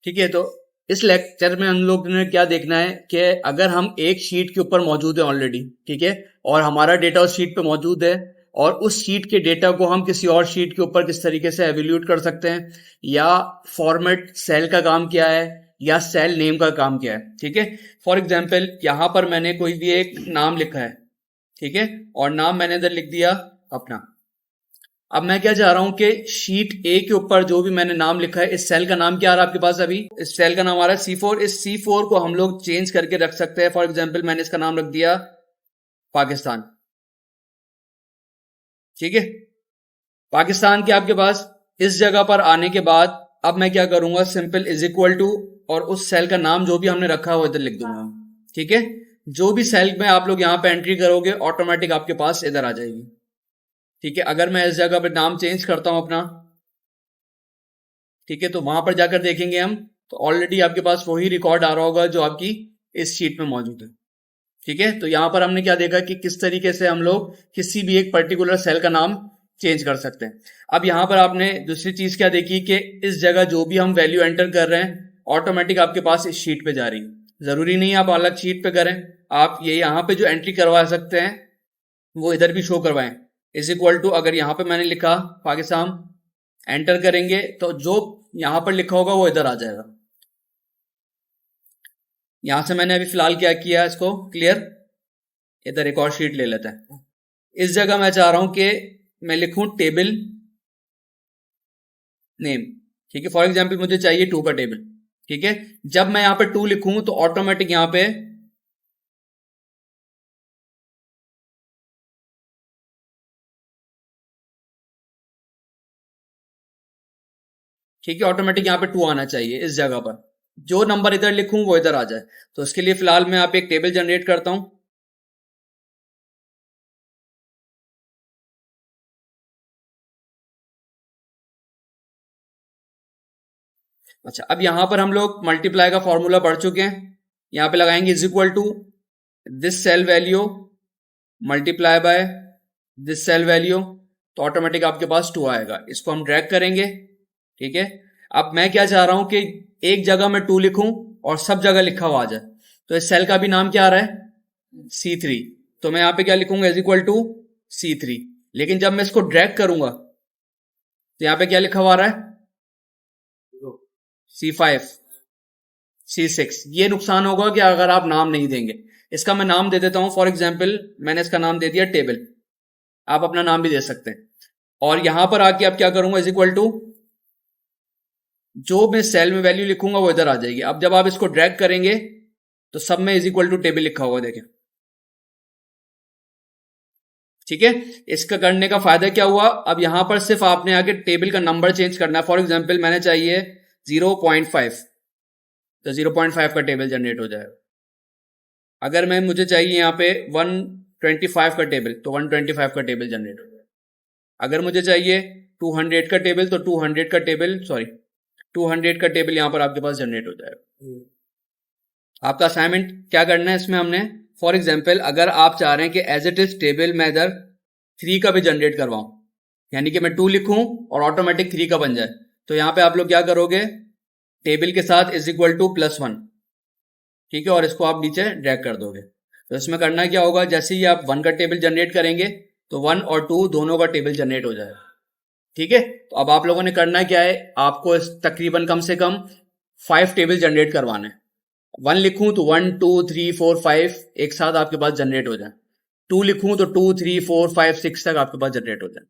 ठीक है, तो इस लेक्चर में हम लोग ने क्या देखना है कि अगर हम एक शीट के ऊपर मौजूद है ऑलरेडी, ठीक है, और हमारा डेटा उस शीट पे मौजूद है, और उस शीट के डेटा को हम किसी और शीट के ऊपर किस तरीके से एवेल्यूएट कर सकते हैं, या फॉर्मेट सेल का काम क्या है, या सेल नेम का काम क्या है। ठीक है, फॉर एग्जाम्पल यहां पर मैंने कोई भी एक नाम लिखा है, ठीक है, और नाम मैंने इधर लिख दिया अपना। अब मैं क्या चाह रहा हूं कि शीट ए के ऊपर जो भी मैंने नाम लिखा है, इस सेल का नाम क्या आ रहा है आपके पास, अभी इस सेल का नाम आ रहा है C4। इस C4 को हम लोग चेंज करके रख सकते हैं। फॉर एग्जांपल मैंने इसका नाम रख दिया पाकिस्तान। ठीक है, पाकिस्तान के आपके पास इस जगह पर आने के बाद अब मैं क्या करूंगा, सिंपल इज इक्वल टू, और उस सेल का नाम जो भी हमने रखा है वो इधर लिख दूंगा। ठीक है, जो भी सेल में आप लोग यहां पे एंट्री करोगे ऑटोमेटिक आपके पास इधर आ जाएगी। ठीक है, अगर मैं इस जगह पे नाम चेंज करता हूं अपना, ठीक है, तो वहां पर जाकर देखेंगे हम, तो ऑलरेडी आपके पास वही रिकॉर्ड आ रहा होगा जो आपकी इस शीट में मौजूद है। ठीक है, तो यहां पर हमने क्या देखा कि किस तरीके से हम लोग किसी भी एक पर्टिकुलर सेल का नाम चेंज कर सकते हैं। अब यहां पर आपने दूसरी चीज क्या देखी कि इस जगह जो भी हम वैल्यू एंटर कर रहे हैं ऑटोमेटिक आपके पास इस शीट पे जा रही है। जरूरी नहीं आप अलग शीट पे करें, आप ये यहां पे जो एंट्री करवा सकते हैं वो इधर भी शो करवाएं। इज इक्वल टू, अगर यहां पे मैंने लिखा पाकिस्तान, एंटर करेंगे तो जो यहां पर लिखा होगा वो इधर आ जाएगा। यहां से मैंने अभी फिलहाल क्या किया, इसको क्लियर, इधर एक और शीट ले लेते हैं। इस जगह मैं चाह रहा हूं कि मैं लिखूं टेबल नेम। ठीक है, फॉर एग्जाम्पल मुझे चाहिए 2 का टेबल। ठीक है, जब मैं यहां पे 2 लिखूं तो ऑटोमेटिक यहां पे ठीक है, ऑटोमेटिक यहां पे 2 आना चाहिए इस जगह पर। जो नंबर इधर लिखूं वो इधर आ जाए। तो इसके लिए फिलहाल मैं यहाँ पे एक टेबल जनरेट करता हूं। अच्छा, अब यहां पर हम लोग मल्टीप्लाई का फॉर्मूला पढ़ चुके हैं। यहां पे लगाएंगे is equal to this cell value multiply by this cell value, तो ऑटोमेटिक आपके पास 2 आएगा। इसको हम ड्रैग करेंगे। ठीक है, अब मैं क्या चाह रहा हूं कि एक जगह मैं 2 लिखूं और सब जगह लिखा हुआ आ जाए। तो इस सेल का भी नाम क्या आ रहा है, C3। तो मैं यहां पे क्या लिखूंगा, इज इक्वल टू C3। लेकिन जब मैं इसको ड्रैग करूंगा तो यहां पे क्या लिखा हुआ आ रहा है, C5, C6। ये नुकसान होगा कि अगर आप नाम नहीं देंगे। इसका मैं नाम दे देता हूं, फॉर एग्जाम्पल मैंने इसका नाम दे दिया टेबल। आप अपना नाम भी दे सकते हैं। और यहां पर आके आप क्या करूंगा, इज इक्वल टू, जो मैं सेल में वैल्यू लिखूंगा वो इधर आ जाएगी। अब जब आप इसको ड्रैग करेंगे तो सब में इज इक्वल टू टेबल लिखा होगा, देखें। ठीक है, इसका करने का फायदा क्या हुआ, अब यहां पर सिर्फ आपने आके टेबल का नंबर चेंज करना है। फॉर एग्जाम्पल मैंने चाहिए 0.5, तो 0.5 का टेबल जनरेट हो जाएगा। अगर मैं मुझे चाहिए यहां पे 125 का टेबल, तो 125 का टेबल जनरेट हो जाएगा। अगर मुझे चाहिए 200 का टेबल, तो 200 का टेबल, सॉरी 200 का टेबल यहां पर आपके पास जनरेट हो जाएगा। आपका असाइनमेंट क्या करना है इसमें, हमने फॉर एग्जाम्पल अगर आप चाह रहे हैं कि एज इट इज टेबल मैं इधर 3 का भी जनरेट करवाऊं, यानी कि मैं 2 लिखूं और ऑटोमेटिक 3 का बन जाए, तो यहां पे आप लोग क्या करोगे, टेबल के साथ इज इक्वल टू +1। ठीक है, और इसको आप नीचे ड्रैग कर दोगे। तो इसमें करना क्या होगा, जैसे ही आप 1 का टेबल जनरेट करेंगे तो 1 और 2 दोनों का टेबल जनरेट हो जाएगा। ठीक है, तो अब आप लोगों ने करना क्या है, आपको तकरीबन कम से कम 5 टेबल जनरेट करवाने। 1 लिखूं तो 1 2 3 4 5 एक साथ आपके पास जनरेट हो जाए। 2 लिखूं तो 2 3 4 5 6 तक आपके पास जनरेट हो जाए।